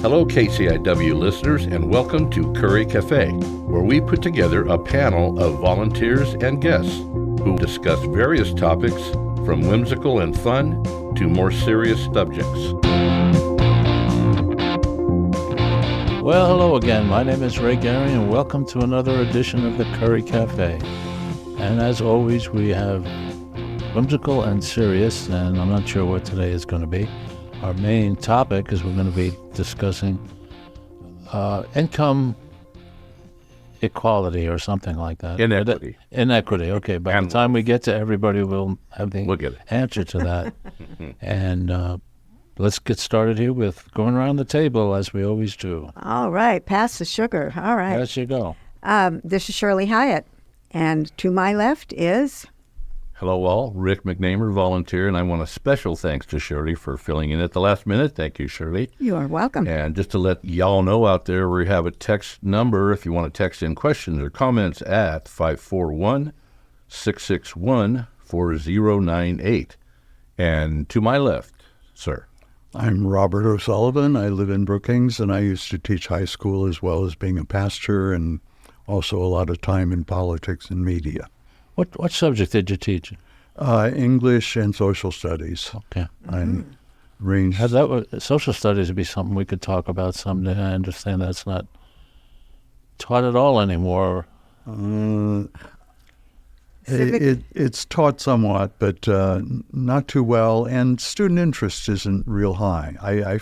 Hello, KCIW listeners, and welcome to Curry Café, where we put together a panel of volunteers and guests who discuss various topics from whimsical and fun to more serious subjects. Well, hello again. My name is Ray Gary, and welcome to another edition of the Curry Café. And as always, we have whimsical and serious, and I'm not sure what today is going to be. Our main topic is we're going to be discussing income equality or something like that. Inequity. Inequity. Okay. By the time we get to everybody, we'll have the answer to that. And let's get started here with going around the table as we always do. All right. Pass the sugar. All right. As you go. This is Shirley Hyatt. And to my left is... Hello all, Rick McNamer, volunteer, and I want a special thanks to Shirley for filling in at the last minute. Thank you, Shirley. You are welcome. And just to let y'all know out there, we have a text number if you want to text in questions or comments at 541-661-4098. And to my left, sir. I'm Robert O'Sullivan. I live in Brookings, and I used to teach high school as well as being a pastor and also a lot of time in politics and media. What subject did you teach? English and social studies. Okay. Social studies would be something we could talk about someday. I understand that's not taught at all anymore. It's taught somewhat, but not too well, and student interest isn't real high. I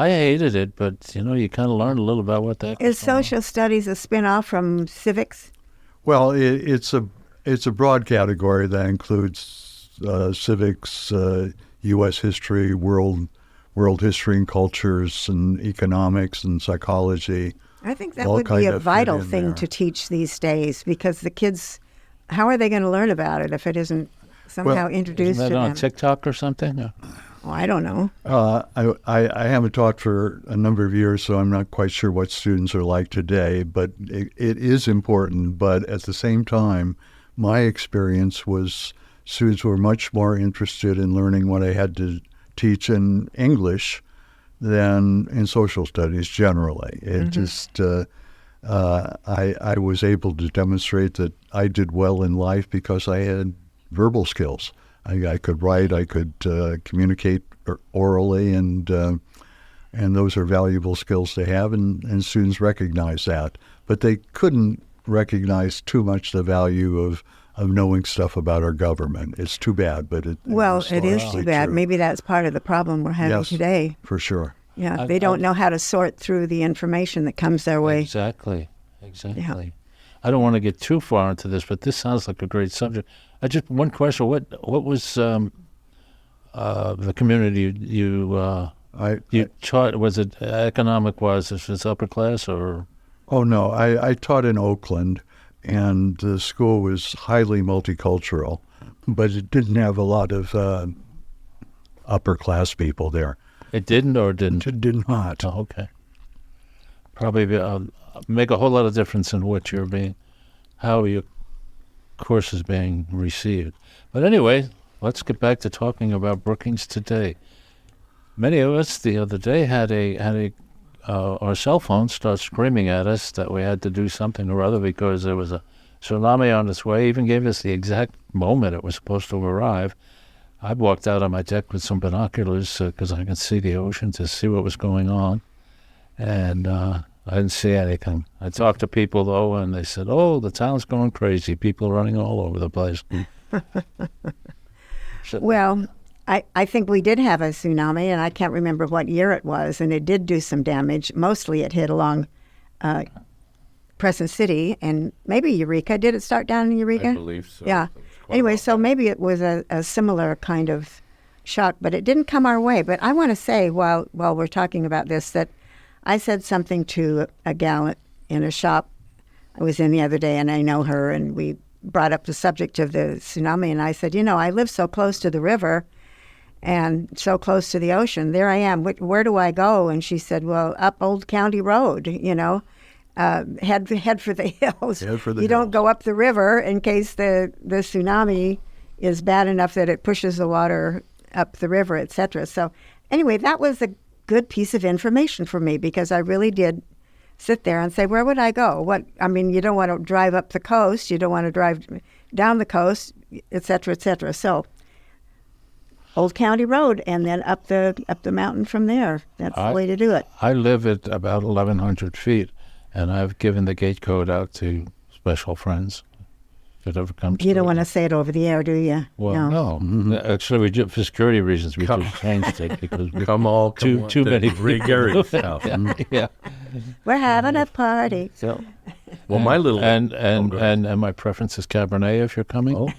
hated it, but you kind of learn a little about what that is. Social studies a spin-off from civics? Well, it's a broad category that includes civics, U.S. history, world history and cultures, and economics and psychology. I think that would be a vital thing to teach these days, because the kids, how are they going to learn about it if it isn't somehow introduced to them? Isn't that on TikTok or something? Or? Oh, I don't know. I haven't taught for a number of years, so I'm not quite sure what students are like today, but it is important. But at the same time, my experience was students were much more interested in learning what I had to teach in English than in social studies generally. It just, I was able to demonstrate that I did well in life because I had verbal skills. I could write, I could communicate orally, and those are valuable skills to have, and students recognize that. But they couldn't recognize too much the value of knowing stuff about our government. It's too bad, but it is too bad. True. Maybe that's part of the problem we're having today. For sure. Yeah, they don't know how to sort through the information that comes their way. Exactly. Yeah. I don't want to get too far into this, but this sounds like a great subject. One question: What was the community you taught? Was it economic-wise? If it's upper class or? Oh no, I taught in Oakland, and the school was highly multicultural, but it didn't have a lot of upper class people there. It didn't, or didn't? It did not. Oh, okay. Probably make a whole lot of difference in how your course is being received. But anyway, let's get back to talking about Brookings today. Many of us the other day had our cell phones start screaming at us that we had to do something or other because there was a tsunami on its way. Even gave us the exact moment it was supposed to arrive. I walked out on my deck with some binoculars because I could see the ocean to see what was going on. And I didn't see anything. I talked to people, though, and they said, oh, the town's going crazy. People running all over the place. Well, I think we did have a tsunami, and I can't remember what year it was, and it did do some damage. Mostly it hit along Crescent City and maybe Eureka. Did it start down in Eureka? I believe so. Yeah. Anyway, so maybe it was a similar kind of shock, but it didn't come our way. But I want to say, while we're talking about this, that I said something to a gal in a shop I was in the other day, and I know her, and we brought up the subject of the tsunami, and I said, I live so close to the river and so close to the ocean. There I am. Where do I go? And she said, well, up Old County Road, head for the hills. You don't go up the river in case the tsunami is bad enough that it pushes the water up the river, etc. So anyway, that was good piece of information for me, because I really did sit there and say, where would I go? You don't want to drive up the coast, you don't want to drive down the coast, et cetera, et cetera. So Old County Road, and then up the mountain from there. That's the way to do it. I live at about 1,100 feet, and I've given the gate code out to special friends. If it ever comes You to don't it. want to say it over the air, do you? Well, no. Actually, for security reasons, we just changed it because too many Ray Gary's house. yeah. We're having a party. So, Well, my little and my preference is Cabernet if you're coming. Oh.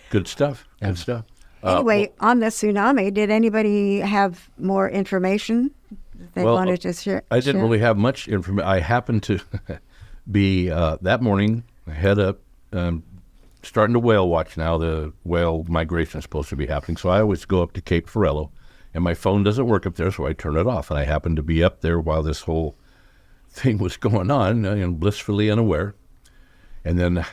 Good stuff. Good stuff. Anyway, on the tsunami, did anybody have more information they wanted to share? I didn't really have much information. I happened to be that morning, head up, starting to whale watch now. The whale migration is supposed to be happening. So I always go up to Cape Ferrelo, and my phone doesn't work up there, so I turn it off. And I happened to be up there while this whole thing was going on, and blissfully unaware. And then,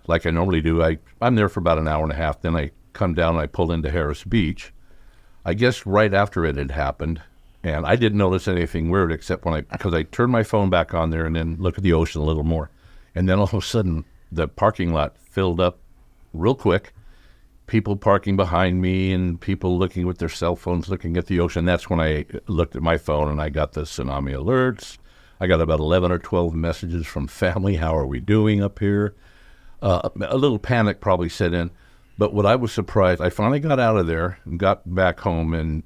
like I normally do, I'm there for about an hour and a half. Then I come down and I pull into Harris Beach. I guess right after it had happened, and I didn't notice anything weird except because I turned my phone back on there and then looked at the ocean a little more. And then all of a sudden, the parking lot filled up real quick. People parking behind me and people looking with their cell phones, looking at the ocean. That's when I looked at my phone and I got the tsunami alerts. I got about 11 or 12 messages from family. How are we doing up here? A little panic probably set in. But what I was surprised, I finally got out of there and got back home, and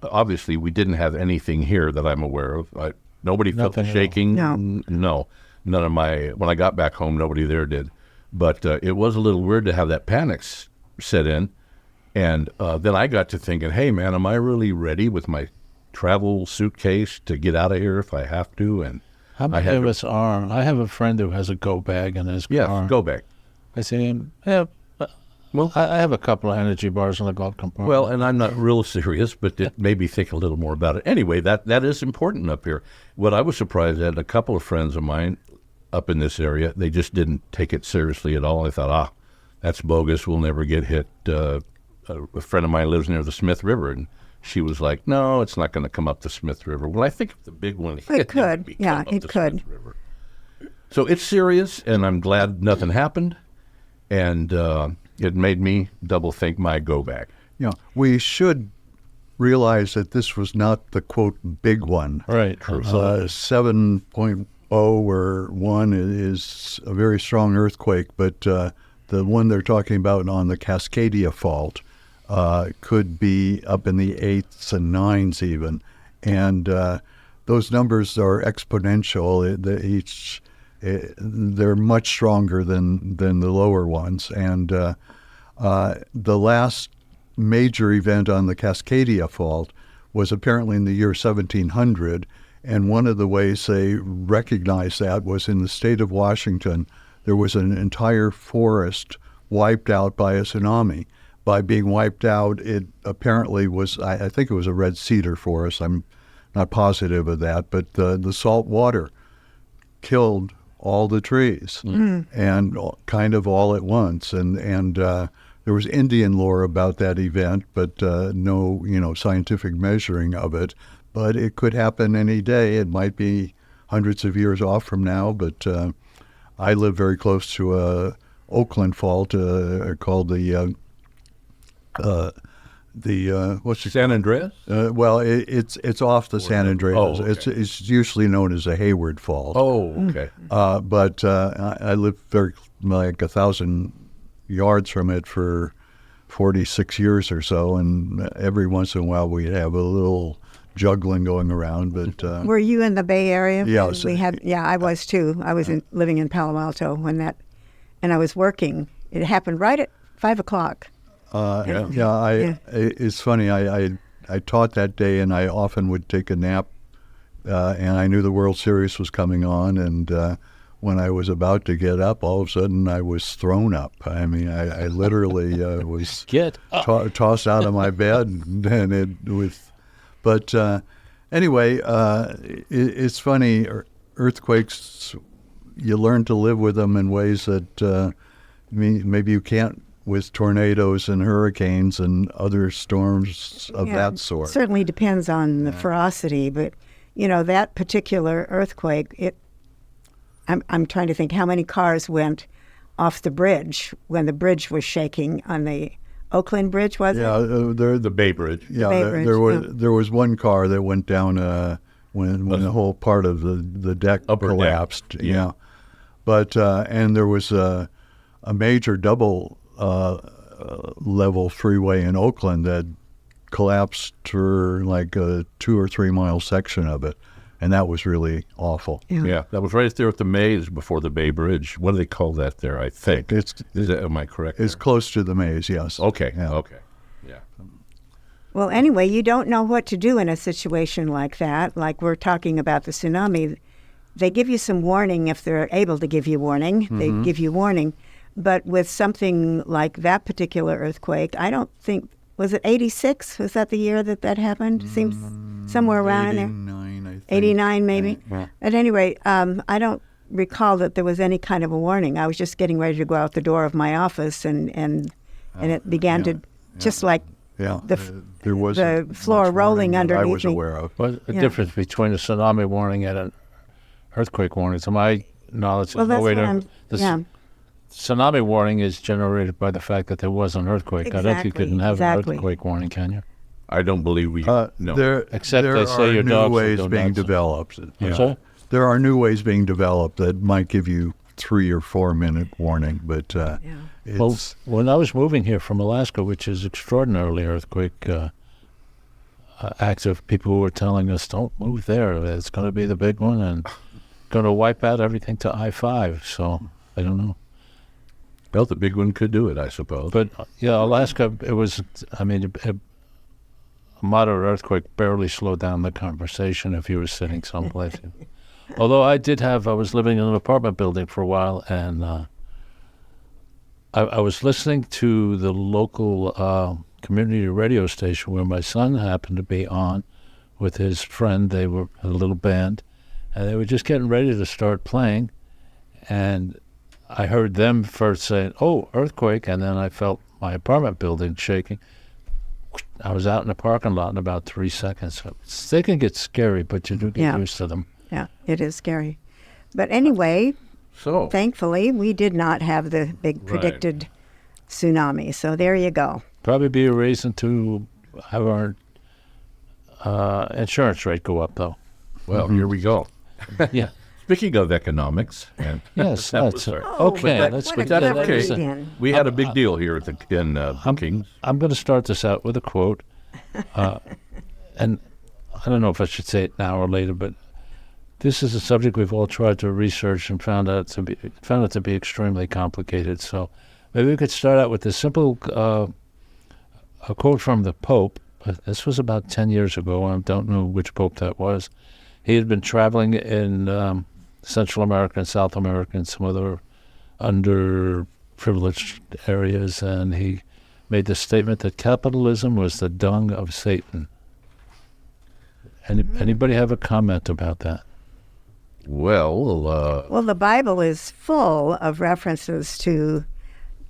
obviously we didn't have anything here that I'm aware of. Nobody felt the shaking. No. None of when I got back home, nobody there did. But it was a little weird to have that panic set in. And then I got to thinking, hey, man, am I really ready with my travel suitcase to get out of here if I have to? And how many of us are? I have a friend who has a go bag in his car. Yes, go bag. I say, well, I have a couple of energy bars in the glove compartment. Well, and I'm not real serious, but it made me think a little more about it. Anyway, that is important up here. What I was surprised at, a couple of friends of mine up in this area, they just didn't take it seriously at all. I thought, that's bogus. We'll never get hit. A friend of mine lives near the Smith River, and she was like, no, it's not going to come up the Smith River. Well, I think if the big one hit, it could. Yeah, it could. Smith River. So it's serious, and I'm glad nothing happened. And it made me double think my go back. Yeah, we should realize that this was not the, quote, big one. Right. 7.0 or 1 is a very strong earthquake, but the one they're talking about on the Cascadia Fault could be up in the 8s and 9s even. And those numbers are exponential. They're much stronger than the lower ones. And the last major event on the Cascadia Fault was apparently in the year 1700, and one of the ways they recognized that was in the state of Washington. There was an entire forest wiped out by a tsunami. By being wiped out, it apparently was, I think it was a red cedar forest. I'm not positive of that, but the salt water killed all the trees, and kind of all at once. And there was Indian lore about that event, but no scientific measuring of it. But it could happen any day. It might be hundreds of years off from now, but I live very close to a Oakland fault called the what's it? San Andreas? Well, it's off the San Andreas. Oh, okay. It's usually known as a Hayward Fault. Oh, okay. But I live like 1,000 yards from it for 46 years or so, and every once in a while we have a little juggling going around. But were you in the Bay Area? Yes. I was too. I was living in Palo Alto when that, and I was working. It happened right at 5 o'clock. It's funny. I taught that day, and I often would take a nap, and I knew the World Series was coming on, and when I was about to get up, all of a sudden I was thrown up. I mean, I literally was tossed out of my bed, and it was. But anyway, it's funny. Earthquakes, you learn to live with them in ways that maybe you can't with tornadoes and hurricanes and other storms of Yeah, that sort. Certainly depends on the ferocity, but that particular earthquake. I'm trying to think how many cars went off the bridge when the bridge was shaking on the Oakland Bridge, was it? Yeah, The Bay Bridge. yeah. Bay There Bridge, there was one car that went down when the whole part of the deck Upper deck. collapsed. Yeah, but and there was a major double level freeway in Oakland that collapsed for like a 2 or 3 mile section of it, and that was really awful. Yeah, that was right there at the maze before the Bay Bridge. What do they call that there, I think? Am I correct? It's there? close to the maze, yes. Okay, Yeah. okay. Yeah. Well, anyway, you don't know what to do in a situation like that. Like we're talking about the tsunami. They give you some warning if they're able to give you warning. They give you warning. But with something like that particular earthquake, I don't think, was it 86? Was that the year that happened? Seems somewhere around in there. 89, I think. 89 maybe. Yeah. At any rate, I don't recall that there was any kind of a warning. I was just getting ready to go out the door of my office and it began to, just like Yeah, the f- there was the floor rolling that I underneath was me. aware of. What's the Yeah. difference between a tsunami warning and an earthquake warning? To my knowledge, Well, there's no that's way what to. I'm, The yeah. tsunami warning is generated by the fact that there was an earthquake. I don't think you Exactly, can have exactly. an earthquake warning, can you? I don't believe we. No. Except there they say are your new dogs will ways go being nuts. developed. I'm sorry? There are new ways being developed that might give you 3 or 4 minute warning, but it's Well, when I was moving here from Alaska, which is extraordinarily earthquake active, people were telling us, don't move there. It's going to be the big one and going to wipe out everything to I-5. So I don't know. Well, the big one could do it, I suppose. But, yeah, Alaska, it was, I mean, a moderate earthquake barely slowed down the conversation if you were sitting someplace. Although I was living in an apartment building for a while, and I was listening to the local community radio station where my son happened to be on with his friend. They were a little band, and they were just getting ready to start playing, and I heard them first saying, "Oh, earthquake," and then I felt my apartment building shaking. I was out in the parking lot in about 3 seconds. They can get scary, but you do get Yeah. used to them. Yeah, it is scary. But anyway, So, thankfully, we did not have the big Right. predicted tsunami. So there you go. Probably be a reason to have our insurance rate go up, though. well, here we go. Yeah. Speaking of economics, and Yes, that was that's sorry. okay. But Let's what put a that clever okay. lead-in. We had a big deal here in Brookings. I'm going to start this out with a quote, and I don't know if I should say it now or later, but this is a subject we've all tried to research and found it to be extremely complicated. So maybe we could start out with a simple a quote from the Pope. This was about 10 years ago. I don't know which Pope that was. He had been traveling in Central America and South America and some other underprivileged areas, and he made the statement that capitalism was the dung of Satan. Anybody have a comment about that? Well, Well, the Bible is full of references to,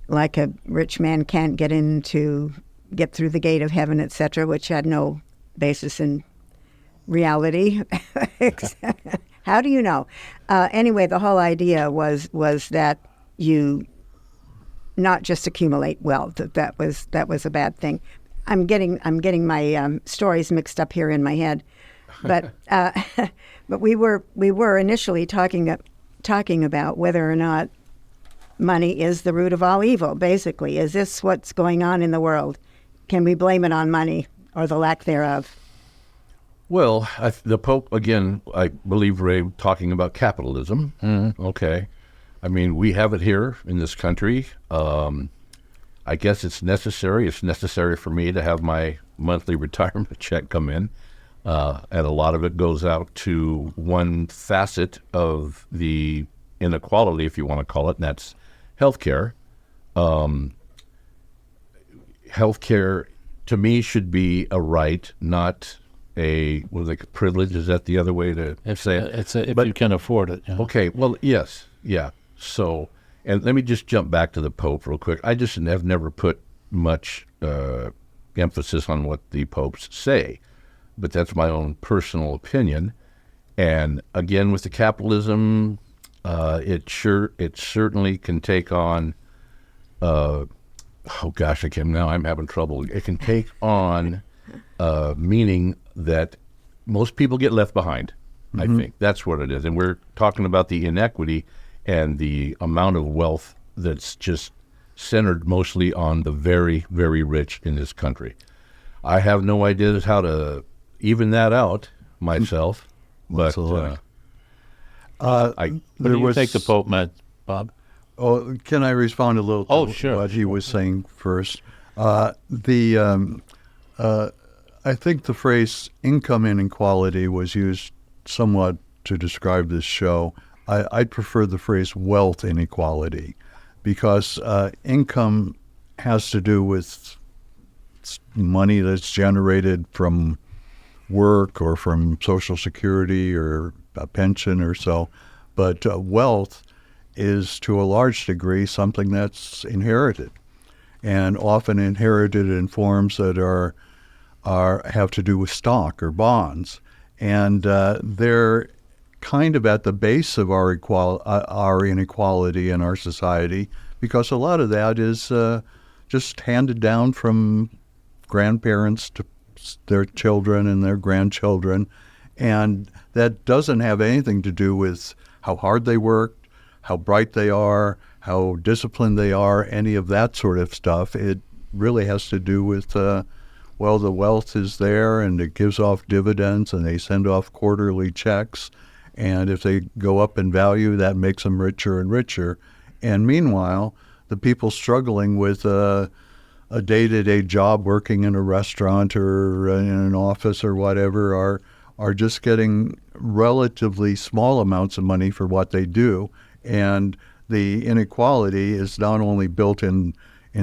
like, a rich man can't get through the gate of heaven, etc., which had no basis in reality. How do you know? Anyway, the whole idea was that you not just accumulate wealth. That was a bad thing. I'm getting my stories mixed up here in my head, but but we were initially talking about whether or not money is the root of all evil. Basically, is this what's going on in the world? Can we blame it on money or the lack thereof? well, the Pope, again, I believe, Ray, talking about capitalism. Okay. I mean, we have it here in this country. I guess it's necessary. It's necessary for me to have my monthly retirement check come in. And a lot of it goes out to one facet of the inequality, if you want to call it, and that's healthcare. Healthcare, to me, should be a right, not a privilege. Is that the other way to say it? If But- you can afford it. Yeah. Okay, well, yes, yeah. So, And let me just jump back to the Pope real quick. I just have never put much emphasis on what the popes say, but that's my own personal opinion. And again, with the capitalism, it certainly can take on. Oh gosh, I'm having trouble. It can take on meaning that most people get left behind. I think that's what it is. And we're talking about the inequity and the amount of wealth that's just centered mostly on the very, very rich in this country. I have no idea how to even that out myself. But what do you think the Pope meant, Bob? Oh, can I respond a little to sure. what he was saying first? I think the phrase income inequality was used somewhat to describe this show. I'd prefer the phrase wealth inequality, because income has to do with money that's generated from work or from Social Security or a pension or so. But wealth is to a large degree something that's inherited, and often inherited in forms that have to do with stock or bonds. And they're kind of at the base of our inequality in our society, because a lot of that is just handed down from grandparents to their children and their grandchildren. And that doesn't have anything to do with how hard they worked, how bright they are, how disciplined they are, any of that sort of stuff. It really has to do with, the wealth is there and it gives off dividends and they send off quarterly checks. And if they go up in value, that makes them richer and richer. And meanwhile, the people struggling with a day-to-day job, working in a restaurant or in an office or whatever, are just getting relatively small amounts of money for what they do. And the inequality is not only built in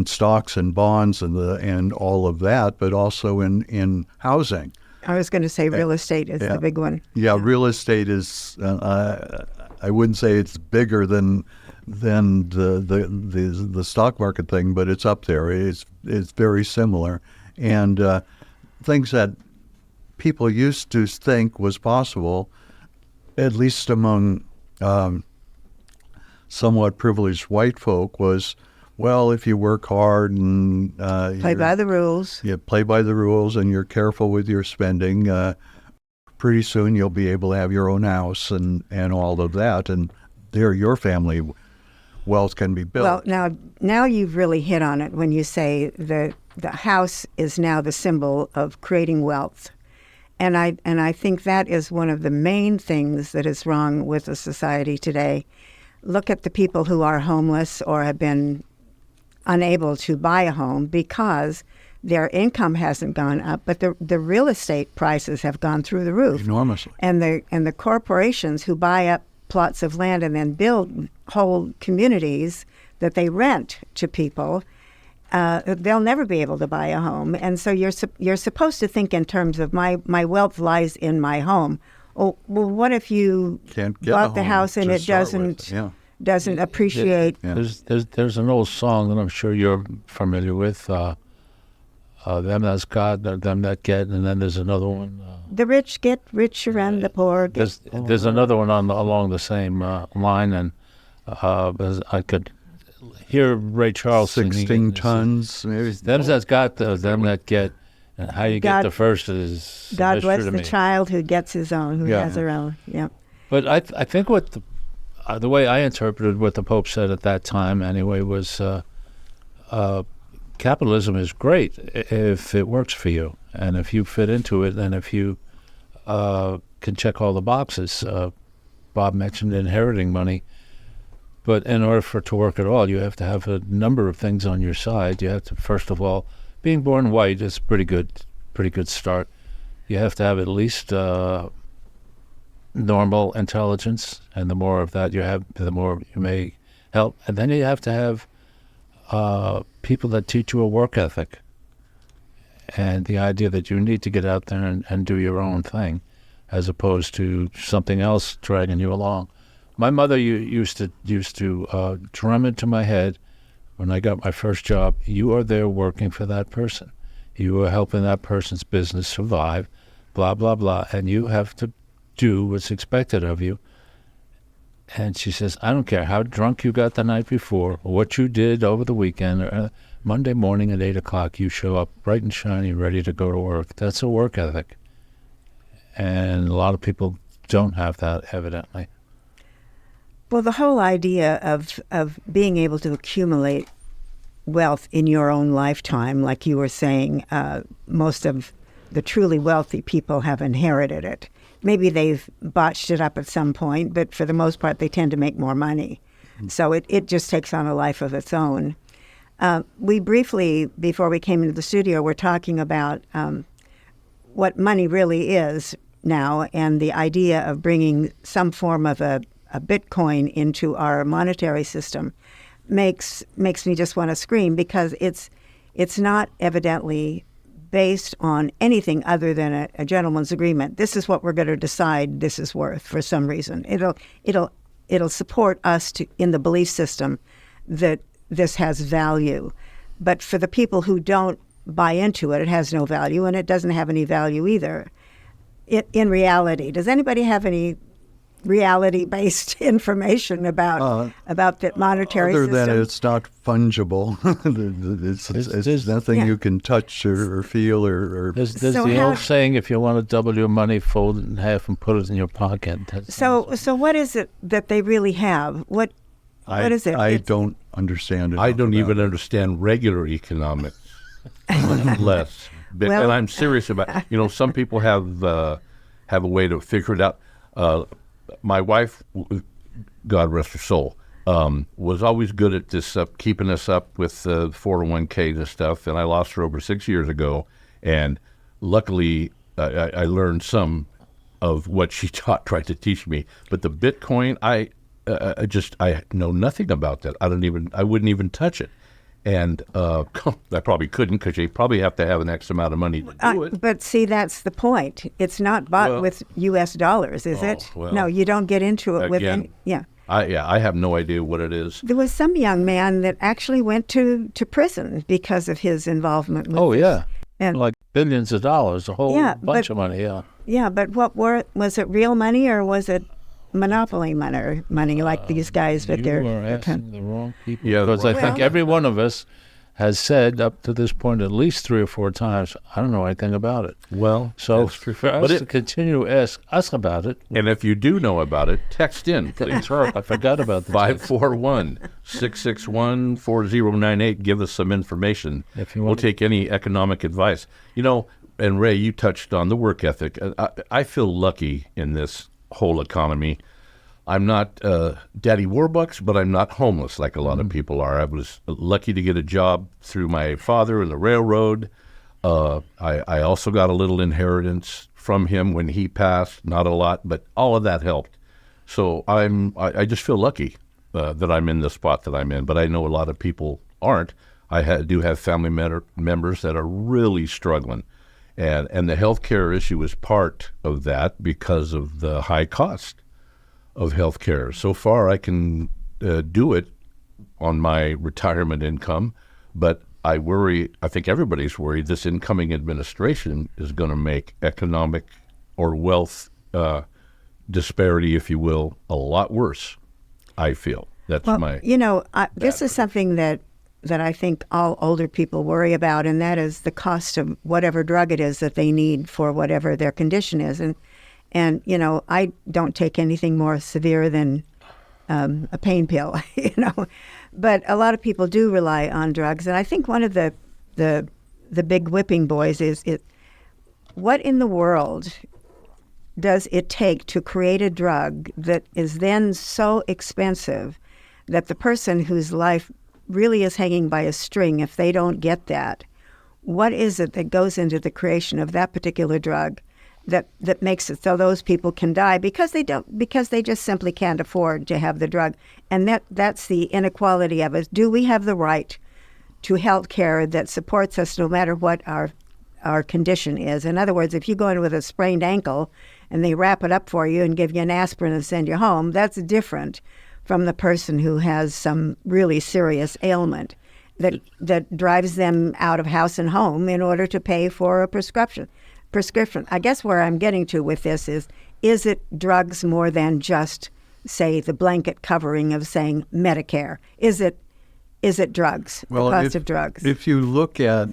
stocks and bonds and all of that, but also in housing. I was going to say real estate is the big one. Yeah, real estate is. I wouldn't say it's bigger than the stock market thing, but it's up there. It's very similar, and things that people used to think was possible, at least among somewhat privileged white folk, was, well, if you work hard and play by the rules. Yeah, play by the rules, and you're careful with your spending. Pretty soon you'll be able to have your own house and all of that, and there your family wealth can be built. Well, now you've really hit on it when you say the house is now the symbol of creating wealth. And I think that is one of the main things that is wrong with the society today. Look at the people who are homeless or have been unable to buy a home because their income hasn't gone up, but the real estate prices have gone through the roof. Enormously. And the corporations who buy up plots of land and then build whole communities that they rent to people, they'll never be able to buy a home. And so you're supposed to think in terms of my wealth lies in my home. Oh, well, what if you bought the house and it doesn't appreciate? Yeah. There's an old song that I'm sure you're familiar with. Them that's got, them that get, and then there's another one. The rich get richer and the poor get. There's another one along the same line, and I could hear Ray Charles 16 tons. Maybe. Them that's got, them that get, and how you get the first is God bless to the me. Child who gets his own, who has her own. Yeah. But I think what the way I interpreted what the Pope said at that time anyway was capitalism is great if it works for you and if you fit into it and if you can check all the boxes. Bob mentioned inheriting money, but in order for it to work at all, you have to have a number of things on your side. You have to, first of all, being born white is pretty good start. You have to have at least normal intelligence, and the more of that you have, the more you may help. And then you have to have people that teach you a work ethic and the idea that you need to get out there and do your own thing as opposed to something else dragging you along. My mother used to drum into my head when I got my first job. You are there working for that person. You are helping that person's business survive, blah, blah, blah, and you have to do what's expected of you. And she says, I don't care how drunk you got the night before or what you did over the weekend. Monday morning at 8 o'clock, you show up bright and shiny, ready to go to work. That's a work ethic. And a lot of people don't have that, evidently. Well, the whole idea of being able to accumulate wealth in your own lifetime, like you were saying, most of the truly wealthy people have inherited it. Maybe they've botched it up at some point, but for the most part, they tend to make more money. So it just takes on a life of its own. We briefly, before we came into the studio, were talking about what money really is now, and the idea of bringing some form of a Bitcoin into our monetary system makes me just want to scream, because it's not evidently based on anything other than a gentleman's agreement. This is what we're going to decide this is worth for some reason. It'll support us in the belief system that this has value. But for the people who don't buy into it, it has no value, and it doesn't have any value either. In reality, does anybody have any reality-based information about the monetary other system? than it's not fungible. It's nothing you can touch or feel or There's So the how- old saying, if you want to double your money, fold it in half and put it in your pocket. So what is it that they really have? What is it? I It's- don't understand it. I don't even understand regular economics, much less. But, Well- and I'm serious about. Some people have a way to figure it out. My wife, God rest her soul, was always good at this, keeping us up with 401ks and stuff. And I lost her over 6 years ago. And luckily, I learned some of what she tried to teach me. But the Bitcoin, I know nothing about that. I wouldn't even touch it. And I probably couldn't, because you probably have to have an X amount of money to do it. But see, that's the point. It's not bought with U.S. dollars, is it? well, No, you don't get into it with again, any. Yeah. I have no idea what it is. There was some young man that actually went to prison because of his involvement with Oh, yeah. And Like billions of dollars, a whole Yeah, bunch but- of money, yeah. yeah, but was it real money or was it monopoly money like these guys? But You they're are asking the wrong people. Yeah, Because I well- think every one of us has said up to this point at least 3 or 4 times, I don't know anything about it. Well, So that's true. for us But to continue to ask us about it, and if you do know about it, text in, please. I forgot about that. 541-661-4098. Give us some information. If you We'll want- take any economic advice. And Ray, you touched on the work ethic. I feel lucky in this whole economy. I'm not Daddy Warbucks, but I'm not homeless like a lot of people are. I was lucky to get a job through my father in the railroad. I also got a little inheritance from him when he passed, not a lot, but all of that helped. So I just feel lucky that I'm in the spot that I'm in, but I know a lot of people aren't. I do have family members that are really struggling, and the healthcare issue is part of that because of the high cost of healthcare. So far, I can do it on my retirement income, but I worry, I think everybody's worried, this incoming administration is going to make economic or wealth disparity, if you will, a lot worse, I feel. That's my... this is something that I think all older people worry about, and that is the cost of whatever drug it is that they need for whatever their condition is. And I don't take anything more severe than a pain pill, But a lot of people do rely on drugs. And I think one of the big whipping boys is what in the world does it take to create a drug that is then so expensive that the person whose life really is hanging by a string, if they don't get that, what is it that goes into the creation of that particular drug that makes it so those people can die because they just simply can't afford to have the drug? And that's the inequality of it. Do we have the right to health care that supports us no matter what our our condition is. In other words, if you go in with a sprained ankle and they wrap it up for you and give you an aspirin and send you home, that's different from the person who has some really serious ailment that drives them out of house and home in order to pay for a prescription. I guess where I'm getting to with this is it drugs more than just, say, the blanket covering of saying Medicare? Is it drugs, Well, the cost of drugs? If you look at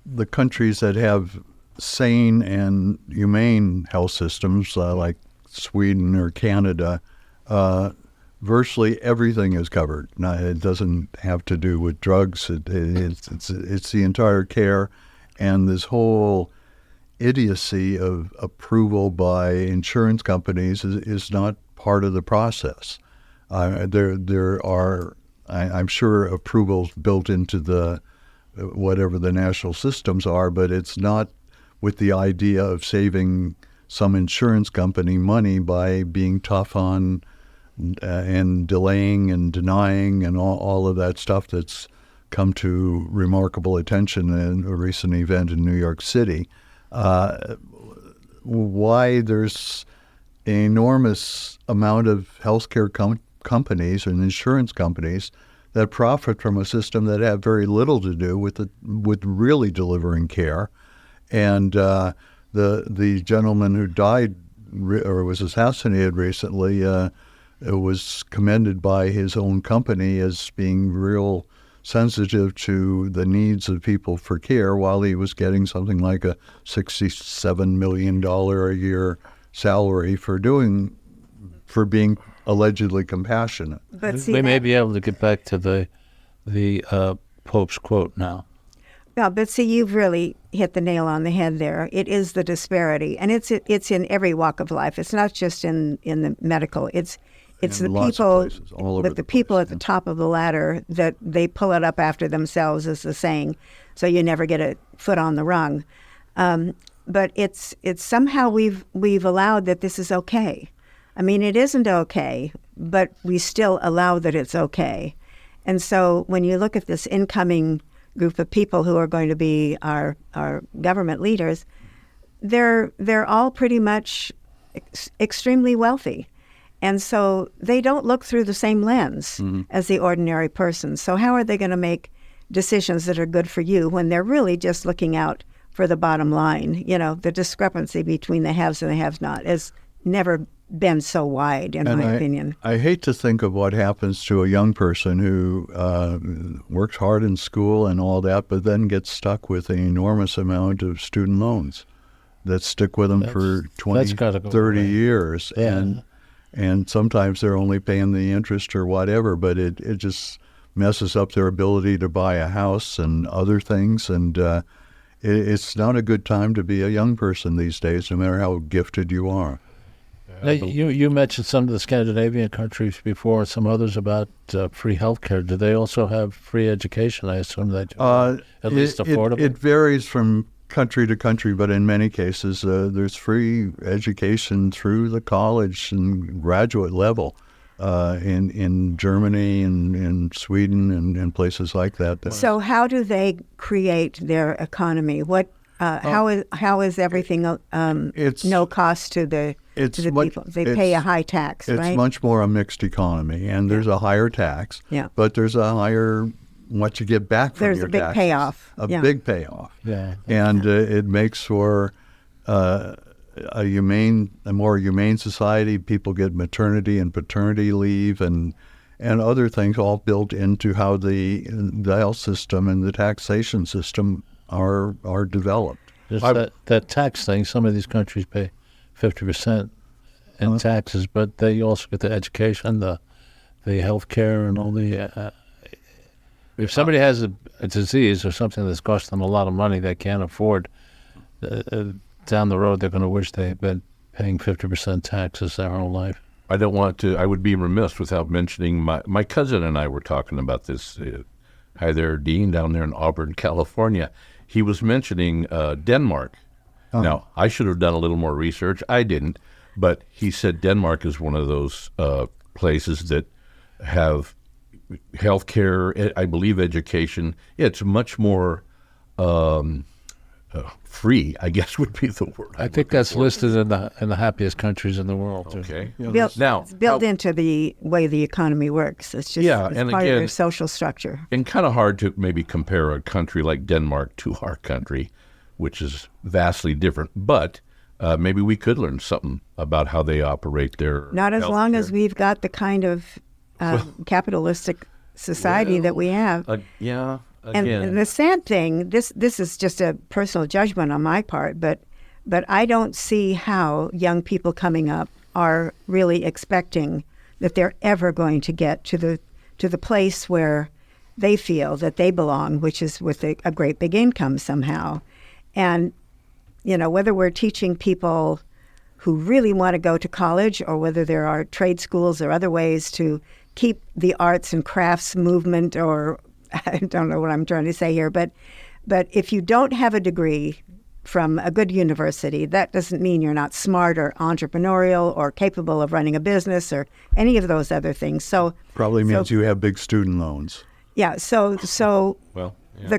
the countries that have sane and humane health systems, like Sweden or Canada, virtually everything is covered. Now, it doesn't have to do with drugs. It's the entire care, and this whole idiocy of approval by insurance companies is not part of the process. There are, I'm sure, approvals built into the whatever the national systems are, but it's not with the idea of saving some insurance company money by being tough on and delaying and denying and all of that stuff that's come to remarkable attention in a recent event in New York City. Why there's an enormous amount of healthcare companies and insurance companies that profit from a system that have very little to do with really delivering care. And the gentleman who died or was assassinated recently was commended by his own company as being real sensitive to the needs of people for care, while he was getting something like a $67 million a year salary for being allegedly compassionate. But see, we may be able to get back to the Pope's quote now. No, but see, you've really hit the nail on the head there. It is the disparity, and it's in every walk of life. It's not just in the medical. It's the people with the people at the top of the ladder that they pull it up after themselves, is the saying. So you never get a foot on the rung. But it's somehow we've allowed that this is okay. I mean, it isn't okay, but we still allow that it's okay. And so when you look at this incoming group of people who are going to be our government leaders, they're all pretty much extremely wealthy. And so they don't look through the same lens as the ordinary person. So how are they going to make decisions that are good for you when they're really just looking out for the bottom line? You know, the discrepancy between the haves and the have-not has never been so wide, in my opinion. I hate to think of what happens to a young person who works hard in school and all that, but then gets stuck with an enormous amount of student loans that stick with them for 20, 30 years. Yeah. And sometimes they're only paying the interest or whatever, but it just messes up their ability to buy a house and other things. And it's not a good time to be a young person these days, no matter how gifted you are. Now, you mentioned some of the Scandinavian countries before, some others about free health care. Do they also have free education? I assume they do, at least affordable? It varies from country to country, but in many cases there's free education through the college and graduate level in Germany and in Sweden and places like that. So how do they create their economy? How is everything no cost to the people? They pay a high tax, right? It's much more a mixed economy, and there's a higher tax, but there's a higher what you get back from your taxes. There's a big payoff. Big payoff. Yeah. And it makes for a more humane society. People get maternity and paternity leave and other things all built into how the health system and the taxation system are developed. Just that tax thing, some of these countries pay 50% in taxes, but they also get the education, the health care, and all the... if somebody has a disease or something that's cost them a lot of money they can't afford, down the road they're going to wish they had been paying 50% taxes their whole life. I would be remiss without mentioning my cousin and I were talking about this. Hi there, Dean, down there in Auburn, California. He was mentioning Denmark. Now, I should have done a little more research. I didn't. But he said Denmark is one of those places that have healthcare, I believe education. It's much more free, I guess would be the word. I think that's listed in the happiest countries in the world. Too. Okay. It's built into the way the economy works. It's just it's and part again, of their social structure. And kind of hard to maybe compare a country like Denmark to our country, which is vastly different. But maybe we could learn something about how they operate their Not as long healthcare. as we've got the kind of capitalistic society that we have. Yeah. And Again, the sad thing, this is just a personal judgment on my part, but I don't see how young people coming up are really expecting that they're ever going to get to the place where they feel that they belong, which is with a great big income somehow. And, whether we're teaching people who really want to go to college or whether there are trade schools or other ways to keep the arts and crafts movement, or I don't know what I'm trying to say here, but if you don't have a degree from a good university, that doesn't mean you're not smart or entrepreneurial or capable of running a business or any of those other things. So Probably means you have big student loans. yeah. So well, yeah. the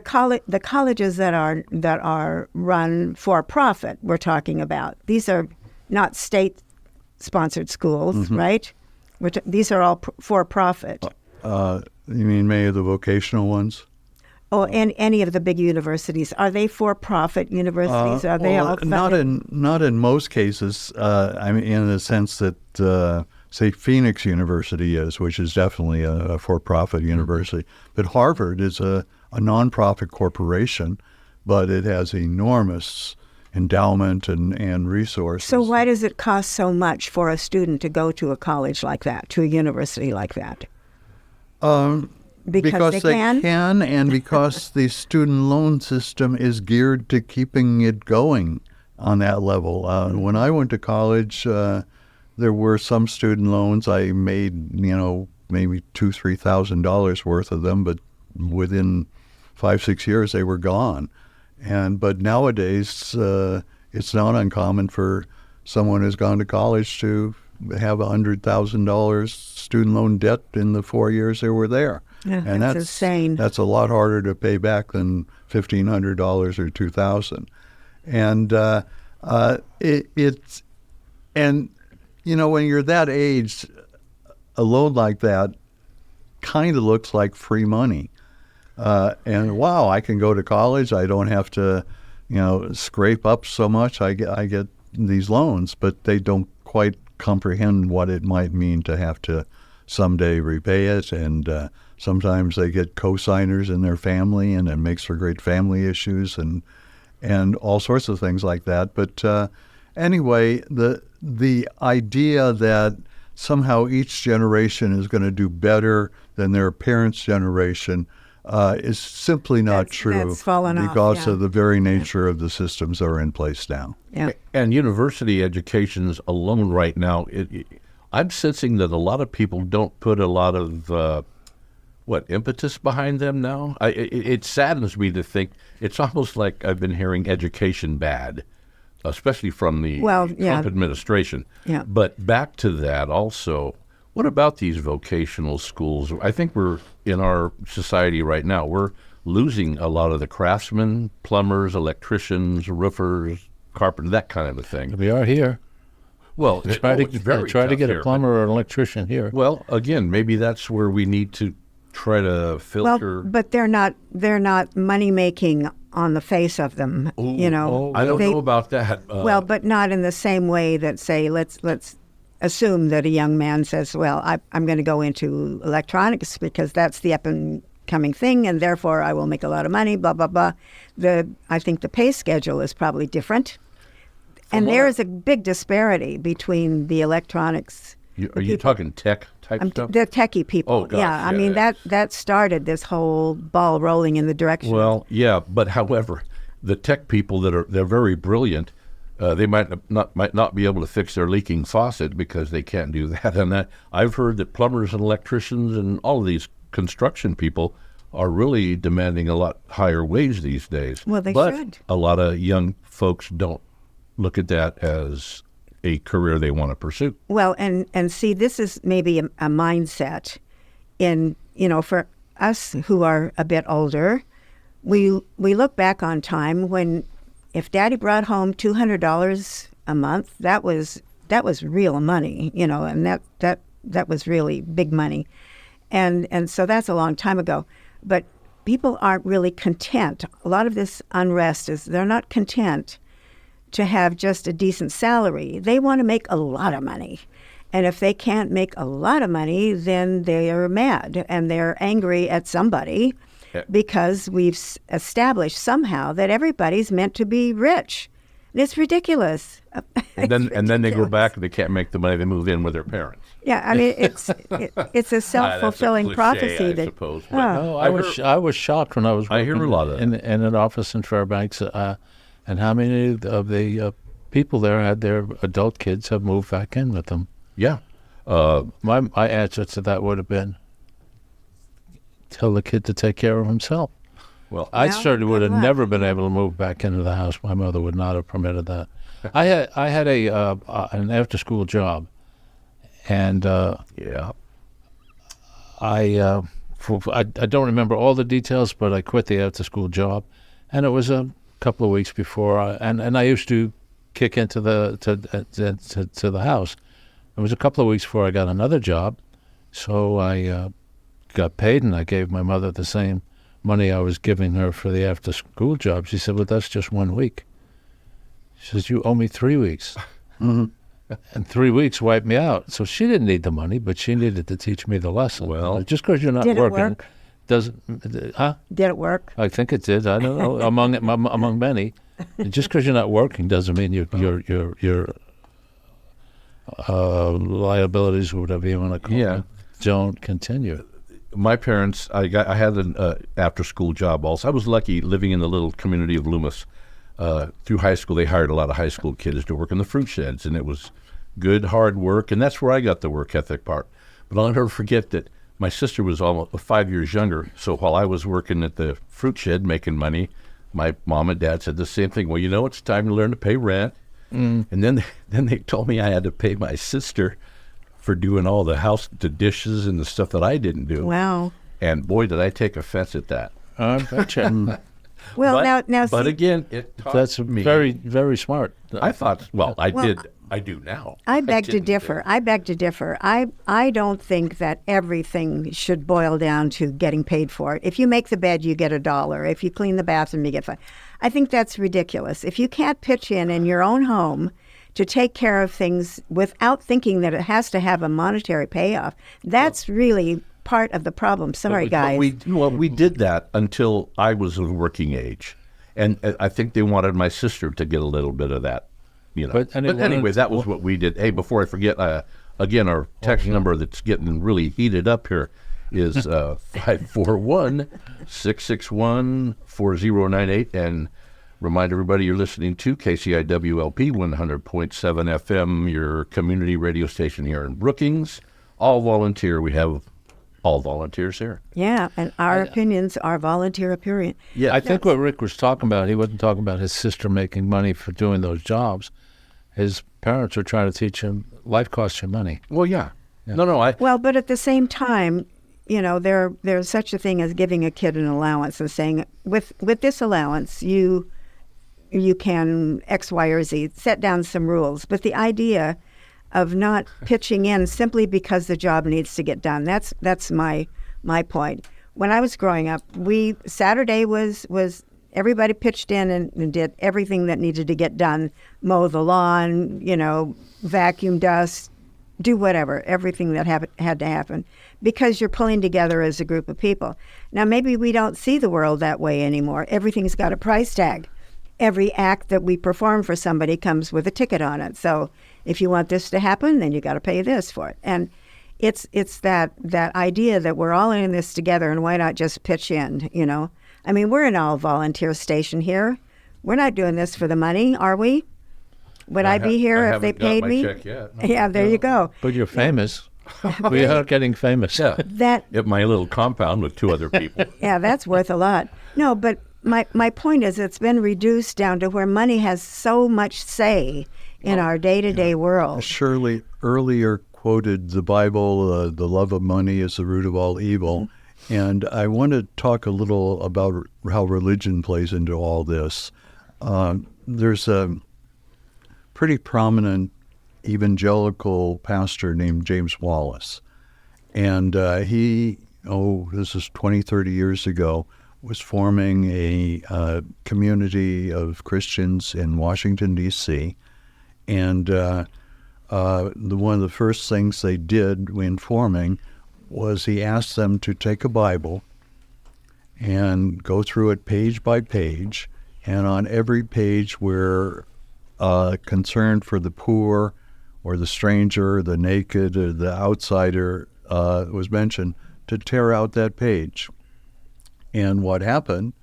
colleges that are run for profit, we're talking about. These are not state-sponsored schools, right? These are all for profit. You mean many of the vocational ones? Oh, and any of the big universities, are they for-profit universities? Are they all funded? Not in most cases. I mean, in the sense that, say, Phoenix University is, which is definitely a for-profit university. But Harvard is a nonprofit corporation, but it has enormous endowment and resources. So why does it cost so much for a student to go to a college like that, to a university like that? Because they can, and because the student loan system is geared to keeping it going on that level. When I went to college, there were some student loans. I made, maybe $2,000-3,000 worth of them, but within 5-6 years they were gone. But nowadays, it's not uncommon for someone who's gone to college to have $100,000 student loan debt in the 4 years they were there. Yeah, and that's insane. That's a lot harder to pay back than $1,500 or $2,000. When you're that age, a loan like that kind of looks like free money. Wow, I can go to college. I don't have to, scrape up so much. I get these loans, but they don't quite comprehend what it might mean to have to someday repay it. And sometimes they get co-signers in their family, and it makes for great family issues and all sorts of things like that. But anyway, the idea that somehow each generation is going to do better than their parents' generation is simply not true. That's fallen off, because yeah. of the very nature of the systems that are in place now. Yeah. And university educations alone right now, I'm sensing that a lot of people don't put a lot of impetus behind them now. It saddens me to think it's almost like I've been hearing education bad, especially from the Trump administration. Yeah. But back to that also, what about these vocational schools? I think we're, in our society right now, we're losing a lot of the craftsmen, plumbers, electricians, roofers, carpenters, that kind of a thing. We are here. Well, Try to get a plumber or an electrician here. Well, again, maybe that's where we need to try to filter. Well, but they're not money making on the face of them. I don't know about that. But not in the same way that, say, let's assume that a young man says, well, I'm going to go into electronics because that's the up and coming thing, and therefore I will make a lot of money, blah, blah, blah. I think the pay schedule is probably different. And there is a big disparity between the electronics. Are you talking tech type stuff? The techie people. Oh, gosh, yeah. I mean, that started this whole ball rolling in the direction. Well, yeah, but however, the tech people they're very brilliant. They might not be able to fix their leaking faucet because they can't do that. And I've heard that plumbers and electricians and all of these construction people are really demanding a lot higher wage these days. Well, they but should. A lot of young folks don't look at that as a career they want to pursue. Well, and see, this is maybe a mindset for us who are a bit older. We look back on time when if Daddy brought home $200 a month, that was real money, and that was really big money, and so that's a long time ago. But people aren't really content. A lot of this unrest is they're not content to have just a decent salary. They want to make a lot of money. And if they can't make a lot of money, then they're mad and they're angry at somebody because we've established somehow that everybody's meant to be rich. And it's ridiculous. And then they go back and they can't make the money. They move in with their parents. Yeah, I mean, it's a self-fulfilling That's a cliche, prophecy. I that suppose. No, I was shocked when I was I working hear a lot of that. in an office in Fairbanks, and how many of the people there had their adult kids have moved back in with them. Yeah. My answer to that would have been, tell the kid to take care of himself. Well, I Well, certainly would good have luck. never been able to move back into the house. My mother would not have permitted that. I had an after-school job, and yeah. I don't remember all the details, but I quit the after-school job, and it was a couple of weeks before, and I used to kick into to the house. It was a couple of weeks before I got another job, so I got paid, and I gave my mother the same money I was giving her for the after-school job. She said, "Well, that's just 1 week." She says, "You owe me 3 weeks." Mhm. And 3 weeks wiped me out. So she didn't need the money, but she needed to teach me the lesson. Well, just because you're not Did it working work? doesn't, huh? Did it work? I think it did. I don't know. among many, just because you're not working doesn't mean your liabilities or whatever you want to call Yeah. it don't continue. My parents, I had an after-school job also. I was lucky living in the little community of Loomis. Through high school, they hired a lot of high school kids to work in the fruit sheds, and it was good, hard work, and that's where I got the work ethic part. But I'll never forget that my sister was almost 5 years younger, so while I was working at the fruit shed making money, my mom and dad said the same thing. Well, it's time to learn to pay rent. And then they told me I had to pay my sister for doing all the dishes and the stuff that I didn't do. Wow. And boy, did I take offense at that. I betcha. Well, now But see, again, it taught That's me. very, very smart. I thought, I Well, did. I do now. I beg to didn't differ. then. I beg to differ. I don't think that everything should boil down to getting paid for it. If you make the bed, you get $1. If you clean the bathroom, you get $5. I think that's ridiculous. If you can't pitch in your own home to take care of things without thinking that it has to have a monetary payoff, that's really part of the problem. Sorry, guys. We did that until I was of working age. And I think they wanted my sister to get a little bit of that. But Anyway, that was what we did. Hey, before I forget, again, our text number that's getting really heated up here is 541-661-4098. And remind everybody you're listening to KCIWLP 100.7 FM, your community radio station here in Brookings. All volunteer. We have all volunteers here. Yeah, and our opinions are volunteer opinion. Yeah, I think what Rick was talking about, he wasn't talking about his sister making money for doing those jobs. His parents were trying to teach him life costs you money. Well, yeah. No, Well, but at the same time, there's such a thing as giving a kid an allowance and saying, with this allowance, you can X, Y, or Z, set down some rules. But the idea of not pitching in simply because the job needs to get done, that's my point. When I was growing up, Saturday was everybody pitched in and did everything that needed to get done, mow the lawn, vacuum dust, do whatever, everything that had to happen, because you're pulling together as a group of people. Now, maybe we don't see the world that way anymore. Everything's got a price tag. Every act that we perform for somebody comes with a ticket on it. So if you want this to happen, then you got to pay this for it. And it's that idea that we're all in this together, and why not just pitch in, I mean, we're an all-volunteer station here. We're not doing this for the money, are we? Would I be here if they paid me? Check yet. No. Yeah, there you go. But you're famous. We are getting famous. Yeah. That At my little compound with two other people. Yeah, that's worth a lot. No, but my point is it's been reduced down to where money has so much say in our day-to-day world. Shirley earlier quoted the Bible, the love of money is the root of all evil. And I want to talk a little about how religion plays into all this. there's a pretty prominent evangelical pastor named James Wallace. And this is 20, 30 years ago, was forming a community of Christians in Washington, D.C. And one of the first things they did in forming was he asked them to take a Bible and go through it page by page. And on every page where concern for the poor or the stranger, the naked, or the outsider was mentioned, to tear out that page. And what happened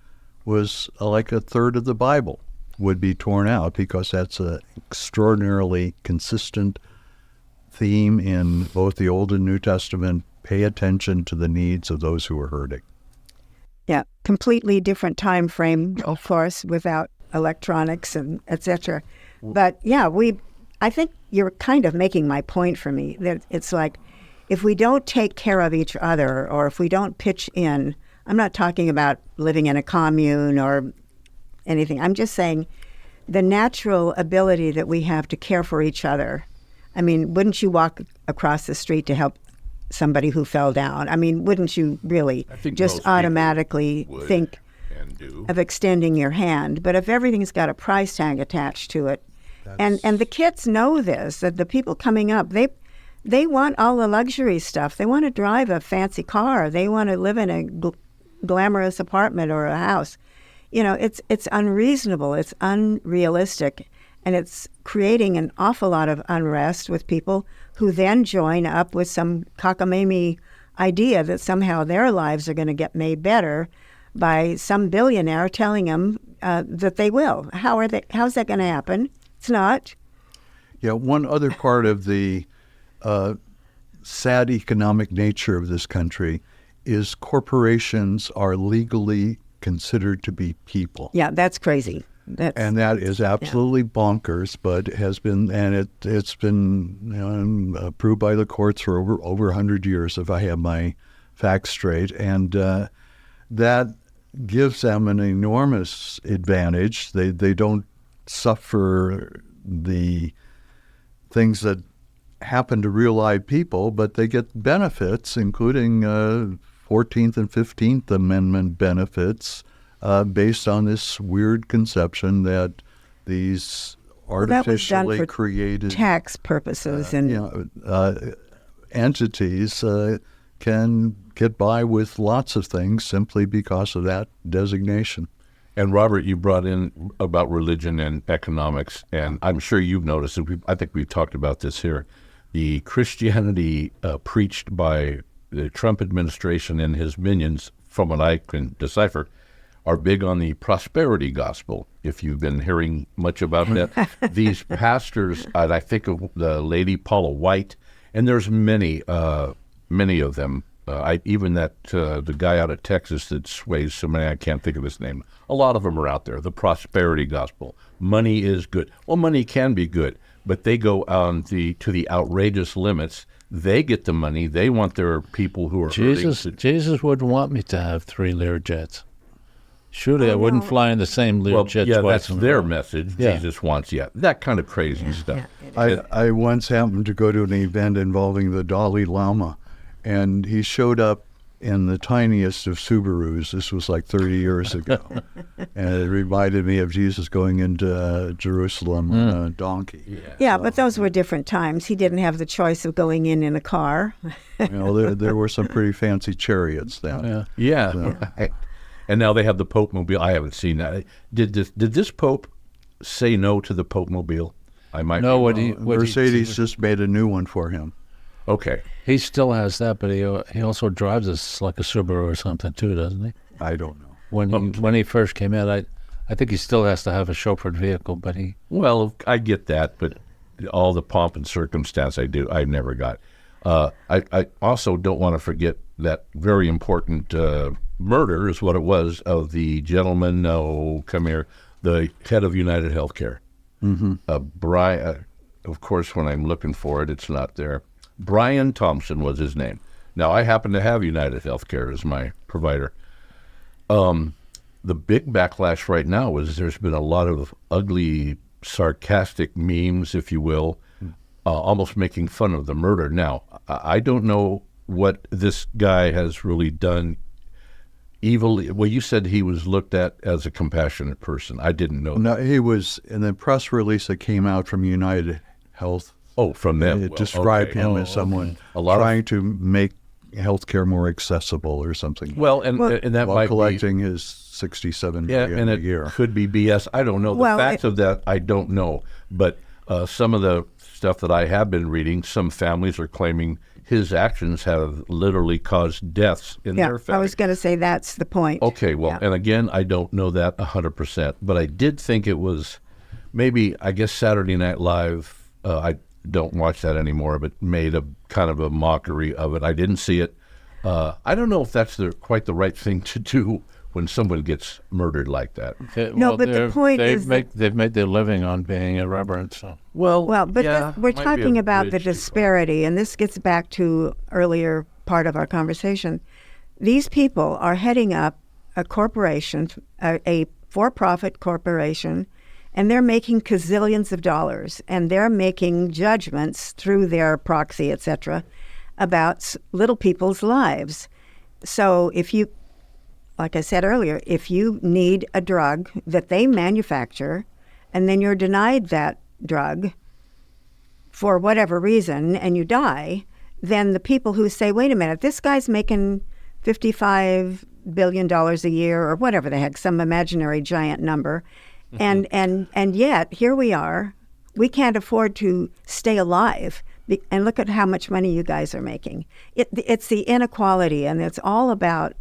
was like a third of the Bible would be torn out, because that's an extraordinarily consistent theme in both the Old and New Testament. Pay attention to the needs of those who are hurting. Yeah, completely different time frame, of course, without electronics and etc. But yeah, I think you're kind of making my point for me, that it's like, if we don't take care of each other, or if we don't pitch in, I'm not talking about living in a commune or anything. I'm just saying the natural ability that we have to care for each other. I mean, wouldn't you walk across the street to help somebody who fell down? I mean, wouldn't you really just automatically think of extending your hand? But if everything's got a price tag attached to it, and the kids know this, that the people coming up, they want all the luxury stuff. They want to drive a fancy car. They want to live in a glamorous apartment or a house. You know, it's unreasonable. It's unrealistic. And it's creating an awful lot of unrest with people who then join up with some cockamamie idea that somehow their lives are going to get made better by some billionaire telling them that they will. How's that going to happen? It's not. Yeah, one other part of the sad economic nature of this country is corporations are legally considered to be people. Yeah, that's crazy. And that is absolutely bonkers, but has been, and it's been approved by the courts for over 100 years, if I have my facts straight. And that gives them an enormous advantage. They don't suffer the things that happen to real live people, but they get benefits, including 14th and 15th Amendment benefits, based on this weird conception that these artificially created tax purposes and entities can get by with lots of things simply because of that designation. And Robert, you brought in about religion and economics, and I'm sure you've noticed, and I think we've talked about this here, the Christianity preached by the Trump administration and his minions, from what I can decipher, are big on the prosperity gospel, if you've been hearing much about that. These pastors, and I think of the lady Paula White, and there's many of them. The guy out of Texas that sways so many, I can't think of his name. A lot of them are out there. The prosperity gospel. Money is good. Well, money can be good, but they go on to the outrageous limits. They get the money. They want their people who are hurting. Jesus wouldn't want me to have 3 Learjets. Surely I wouldn't fly in the same Learjet twice. That's their message. Yeah. Jesus wants, that kind of crazy stuff. Yeah, I once happened to go to an event involving the Dalai Lama, and he showed up in the tiniest of Subarus. This was like 30 years ago. And it reminded me of Jesus going into Jerusalem on a donkey. Yeah, but those were different times. He didn't have the choice of going in a car. There were some pretty fancy chariots then. Yeah. Right. And now they have the Pope Mobile. I haven't seen that. Did this Pope say no to the Pope Mobile? I might know Mercedes just made a new one for him. Okay. He still has that, but he also drives us like a Subaru or something too, doesn't he? I don't know. When he first came in, I think he still has to have a chauffeured vehicle, but he... Well, I get that, but all the pomp and circumstance I never got. I also don't want to forget that very important murder is what it was of the gentleman, the head of United Healthcare. Mm-hmm. Brian, of course, when I'm looking for it, it's not there. Brian Thompson was his name. Now, I happen to have United Healthcare as my provider. the big backlash right now is there's been a lot of ugly, sarcastic memes, if you will, almost making fun of the murder. Now, I don't know what this guy has really done evilly. Well, you said he was looked at as a compassionate person. I didn't know No, that. he was in the press release that came out from United Health. Oh, from them. It Well, described okay. him as someone A lot of- trying to make healthcare more accessible or something. Well, and that while might collecting his $67 be, yeah, million and a it year. could be BS. I don't know. The Well, facts of that, I don't know. But some of the stuff that I have been reading, some families are claiming his actions have literally caused deaths in Yeah, their I family. was going to say that's the point. Okay, well, Yeah. and again, I don't know that 100%, but I did think it was maybe, I guess Saturday Night Live, I don't watch that anymore, but made a kind of a mockery of it. I didn't see it. I don't know if that's quite the right thing to do when someone gets murdered like that. No, but the point they've is they've made their living on being irreverent. So Well, But yeah, we're might be a talking about the bridge too far. disparity, and this gets back to earlier part of our conversation. These people are heading up a corporation, a for-profit corporation, and they're making gazillions of dollars, and they're making judgments through their proxy, et cetera, about little people's lives. So if you, like I said earlier, if you need a drug that they manufacture, and then you're denied that drug for whatever reason, and you die, then the people who say, wait a minute, this guy's making $55 billion a year or whatever the heck, some imaginary giant number, and yet here we are, we can't afford to stay alive. And look at how much money you guys are making. It's the inequality, and it's all about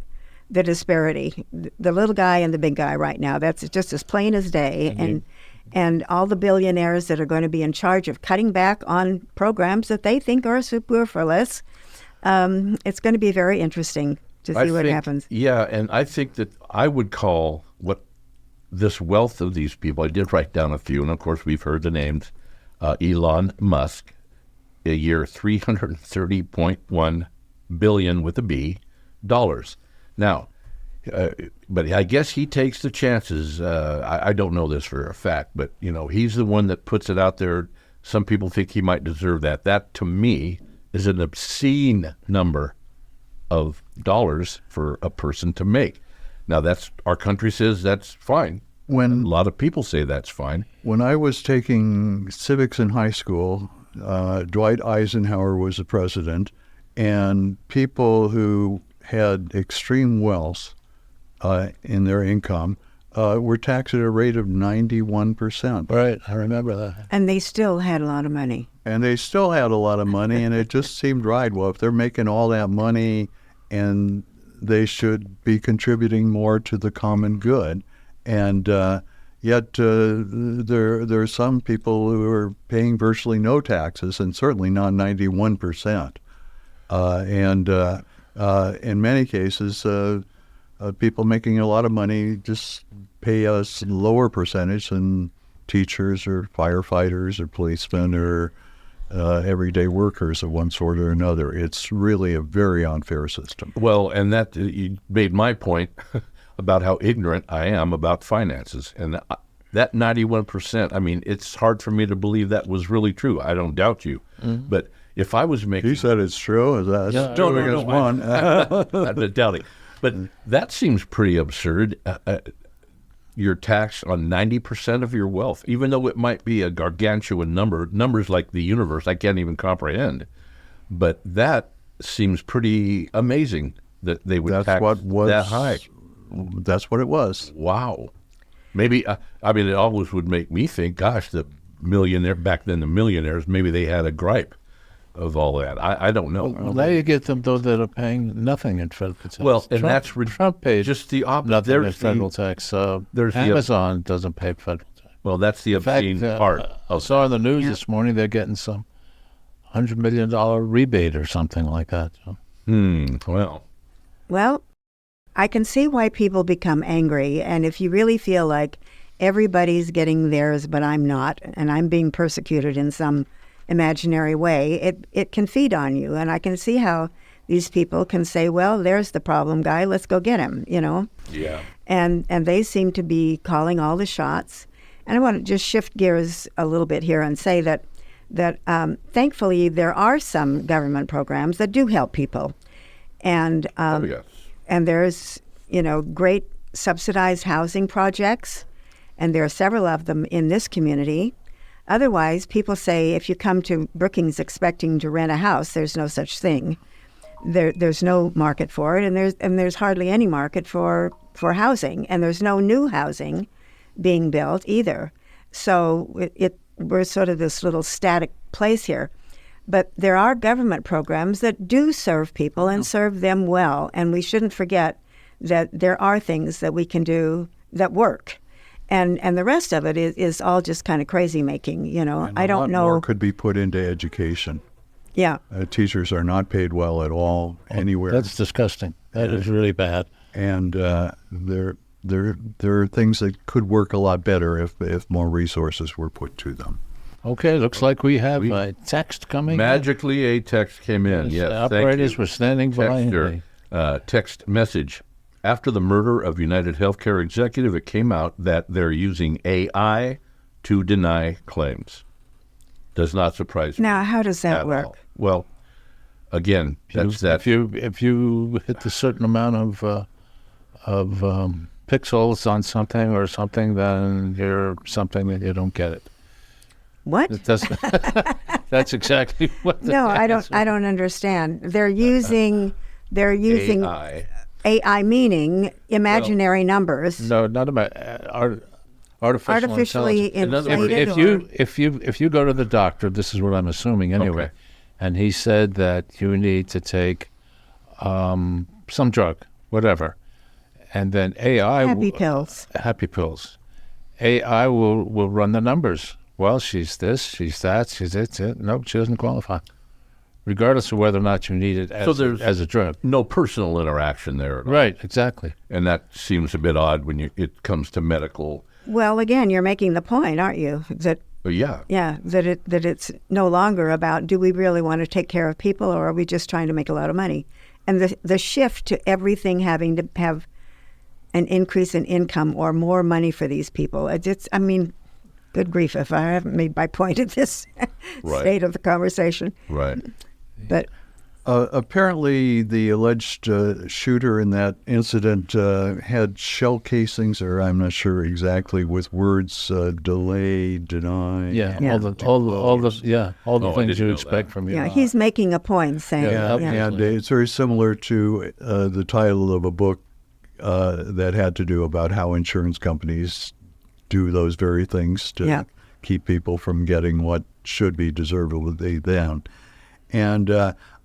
the disparity. The little guy and the big guy right now, that's just as plain as day. And all the billionaires that are going to be in charge of cutting back on programs that they think are superfluous. It's going to be very interesting to see what happens. Yeah, and I think that I would call what this wealth of these people, I did write down a few, and of course we've heard the names, Elon Musk, a year $330.1 billion with a B dollars. Now, but I guess he takes the chances. I don't know this for a fact, but he's the one that puts it out there. Some people think he might deserve that. That to me is an obscene number of dollars for a person to make. Now that's our country says that's fine. A lot of people say that's fine. When I was taking civics in high school, Dwight Eisenhower was the president, and people who had extreme wealth in their income were taxed at a rate of 91%. right, I remember that. And they still had a lot of money. And they still had a lot of money, and it just seemed right. Well, if they're making all that money, and they should be contributing more to the common good. And yet there are some people who are paying virtually no taxes, and certainly not 91%. And in many cases, people making a lot of money just pay a lower percentage than teachers or firefighters or policemen or everyday workers of one sort or another. It's really a very unfair system. Well, and that you made my point about how ignorant I am about finances. And that 91%, I mean, it's hard for me to believe that was really true. I don't doubt you. Mm-hmm. But if I was making... He said it's true. That's No, one. I'm not doubting. But that seems pretty absurd. You're taxed on 90% of your wealth, even though it might be a gargantuan number, numbers like the universe I can't even comprehend. But that seems pretty amazing that they would tax that high. That's what it was. Wow. Maybe, I mean, it always would make me think, gosh, the millionaires, maybe they had a gripe of all that. I don't know. Well, now you get them, though, that are paying nothing in federal tax. Well, and Trump paid just the opposite. nothing in federal tax. Amazon doesn't pay federal tax. Well, that's the obscene part. I saw in the news this morning they're getting some $100 million rebate or something like that. So. Well, I can see why people become angry. And if you really feel like everybody's getting theirs, but I'm not, and I'm being persecuted in some imaginary way, it can feed on you. And I can see how these people can say, well, there's the problem guy, let's go get him, Yeah. and they seem to be calling all the shots. And I want to just shift gears a little bit here and say that thankfully there are some government programs that do help people, and yes. and there's great subsidized housing projects, and there are several of them in this community. Otherwise, people say if you come to Brookings expecting to rent a house, there's no such thing. There's no market for it, and there's hardly any market for housing, and there's no new housing being built either. So we're sort of this little static place here. But there are government programs that do serve people and serve them well, and we shouldn't forget that there are things that we can do that work. And the rest of it is all just kind of crazy making, And I don't know. More could be put into education. Yeah. Teachers are not paid well at all anywhere. That's disgusting. That is really bad. And there are things that could work a lot better if more resources were put to them. Okay, looks like we have a text coming. Magically, a text came in. Yes, the operators were standing by. Texter, text message. After the murder of United Healthcare executive, it came out that they're using AI to deny claims. Does not surprise me. Now, how does that at work? all. Well, again, that's that. If you hit a certain amount of pixels on something or something, then you're something that you don't get it. What? It doesn't. That's exactly what. No, I don't understand. They're using AI, meaning imaginary numbers. No, not about Artificially inflated. If you go to the doctor, this is what I'm assuming anyway, Okay. and he said that you need to take some drug, whatever, and then AI happy pills. AI will run the numbers. Well, she's this, she's that, she's it. Nope, she doesn't qualify, regardless of whether or not you need it as a drug. No personal interaction there at all. Right, exactly. And that seems a bit odd when it comes to medical. Well, again, you're making the point, aren't you? That Yeah. that it's no longer about do we really want to take care of people or are we just trying to make a lot of money? And the shift to everything having to have an increase in income or more money for these people. Good grief if I haven't made my point at this state of the conversation. Right. But apparently, the alleged shooter in that incident had shell casings, or I'm not sure exactly, with words delay, deny. All the things you expect from you. Yeah, he's making a point saying. And it's very similar to the title of a book that had to do about how insurance companies do those very things to keep people from getting what should be deservedly them. And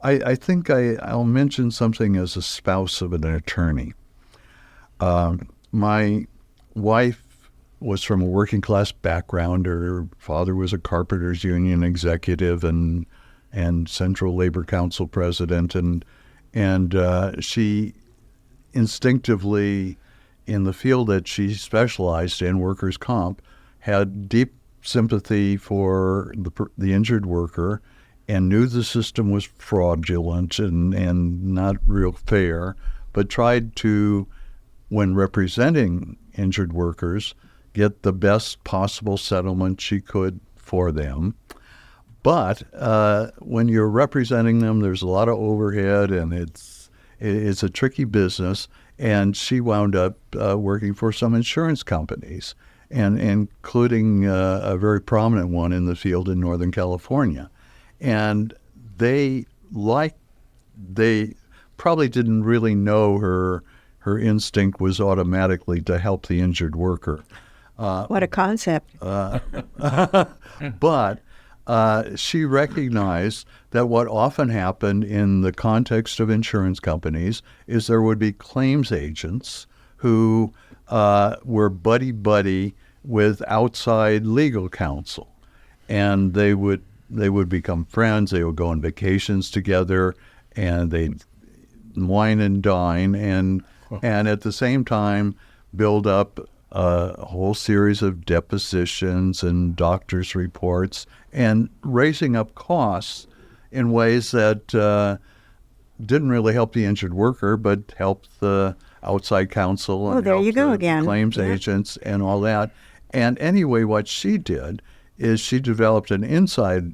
I think I'll mention something as a spouse of an attorney. My wife was from a working class background. Her father was a carpenters union executive and Central Labor Council president, and she instinctively, in the field that she specialized in, workers' comp, had deep sympathy for the injured worker and knew the system was fraudulent and not real fair, but tried to, when representing injured workers, get the best possible settlement she could for them. But when you're representing them, there's a lot of overhead, and it's a tricky business. And she wound up working for some insurance companies, and including a very prominent one in the field in Northern California. And they probably didn't really know her instinct was automatically to help the injured worker. What a concept. But she recognized that what often happened in the context of insurance companies is there would be claims agents who were buddy-buddy with outside legal counsel. And they would become friends. They would go on vacations together, and they'd wine and dine, and at the same time build up a whole series of depositions and doctor's reports, and raising up costs in ways that didn't really help the injured worker, but helped the outside counsel and Oh, there you help go the again. claims Yeah. agents and all that. And anyway, what she did is she developed an inside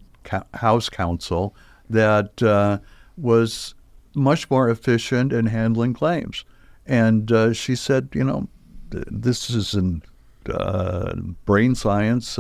house counsel that was much more efficient in handling claims. And she said, this isn't brain science.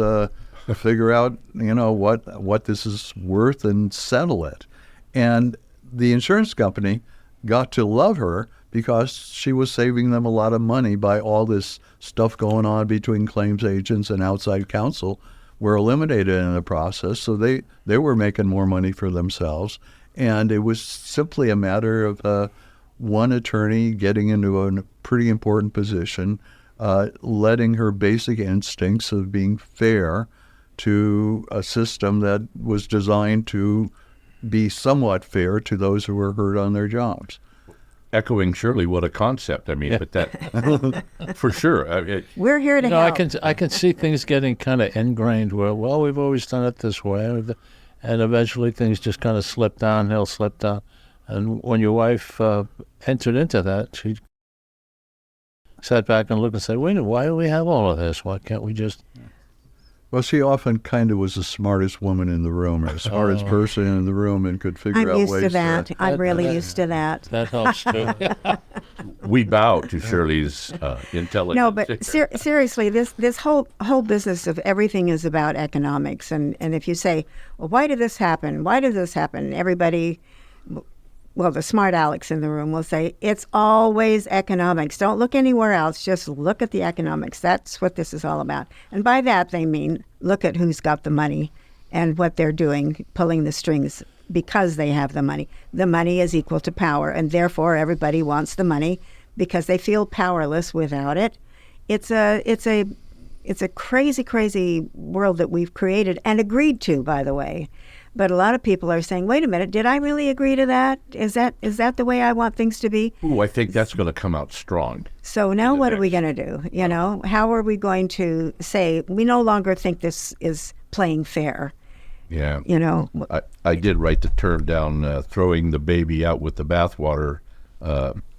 Figure out, what this is worth and settle it. And the insurance company got to love her because she was saving them a lot of money by all this stuff going on between claims agents and outside counsel were eliminated in the process. So they were making more money for themselves. And it was simply a matter of one attorney getting into a pretty important position, letting her basic instincts of being fair to a system that was designed to be somewhat fair to those who were hurt on their jobs. Echoing Shirley, what a concept. I mean, but that, for sure. We're here to help. I can see things getting kind of ingrained where, well, we've always done it this way. And eventually things just kind of slip down. And when your wife entered into that, she sat back and looked and said, wait a minute, why do we have all of this? Why can't we just... Well, she often kind of was the smartest woman in the room, or the smartest person in the room, and could figure out I'm used ways to that. I'm really used to that. That helps too. We bow to Shirley's intelligence. No, but seriously, this whole business of everything is about economics. And if you say, well, why did this happen? Why did this happen? Everybody, well, the smart Alex in the room will say, it's always economics. Don't look anywhere else. Just look at the economics. That's what this is all about. And by that, they mean look at who's got the money and what they're doing, pulling the strings because they have the money. The money is equal to power, and therefore everybody wants the money because they feel powerless without it. It's a crazy, crazy world that we've created and agreed to, by the way. But a lot of people are saying, wait a minute, did I really agree to that? Is that the way I want things to be? Ooh, I think that's going to come out strong. So now what are we going to do? How are we going to say, we no longer think this is playing fair? Yeah. I did write the term down, throwing the baby out with the bathwater,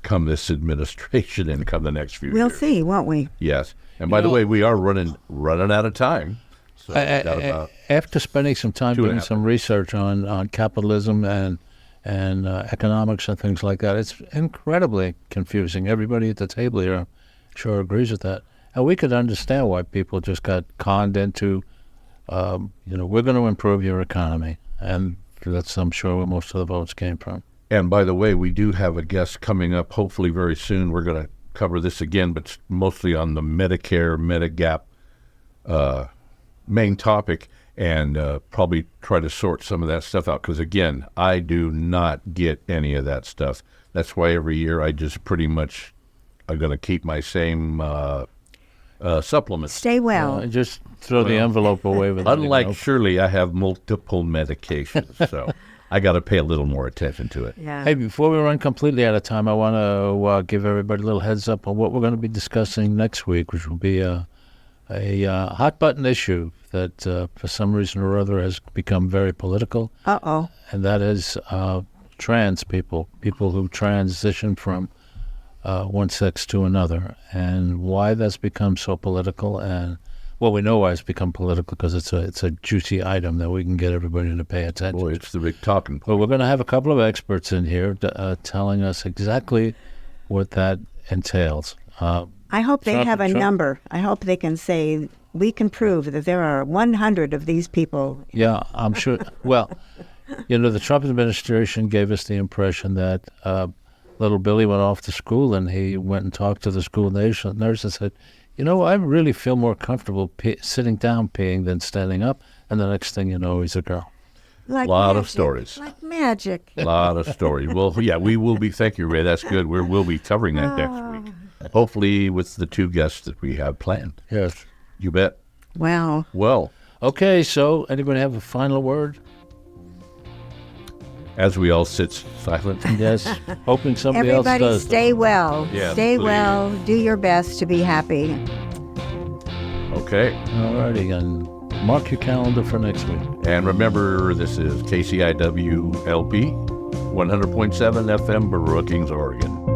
come this administration and come the next few years. We'll see, won't we? Yes. And by the way, we are running out of time. So after spending some time doing some research on capitalism and economics and things like that, it's incredibly confusing. Everybody at the table here sure agrees with that. And we could understand why people just got conned into, we're going to improve your economy. And that's, I'm sure, where most of the votes came from. And by the way, we do have a guest coming up hopefully very soon. We're going to cover this again, but mostly on the Medicare, Medigap main topic, and probably try to sort some of that stuff out, because again, I do not get any of that stuff. That's why every year I just pretty much are going to keep my same supplements. Stay well. Just throw the envelope away with it. Unlike Shirley, I have multiple medications, so I got to pay a little more attention to it. Yeah. Hey, before we run completely out of time, I want to give everybody a little heads up on what we're going to be discussing next week, which will be a hot button issue that for some reason or other has become very political. Uh-oh. And that is trans people who transition from one sex to another, and why that's become so political. And well, we know why it's become political, because it's a juicy item that we can get everybody to pay attention. Boy, it's the big talking point. But we're going to have a couple of experts in here telling us exactly what that entails. I hope they have a number. I hope they can say, we can prove that there are 100 of these people. Yeah, I'm sure. Well, the Trump administration gave us the impression that little Billy went off to school and he went and talked to the school nurse and said, I really feel more comfortable sitting down peeing than standing up. And the next thing you know, he's a girl. Like lot magic. Of stories. Like magic. A lot of stories. Well, yeah, we will be. Thank you, Ray. That's good. We'll be covering that next week. Hopefully with the two guests that we have planned. Yes. You bet. Wow. Well. Okay, so anybody have a final word? As we all sit silent. Yes. Hoping somebody else does. Everybody stay well. Yeah, stay please. well. Do your best to be happy. Okay. All righty, and mark your calendar for next week. And remember, this is KCIW LP, 100.7 FM, Brookings, Oregon.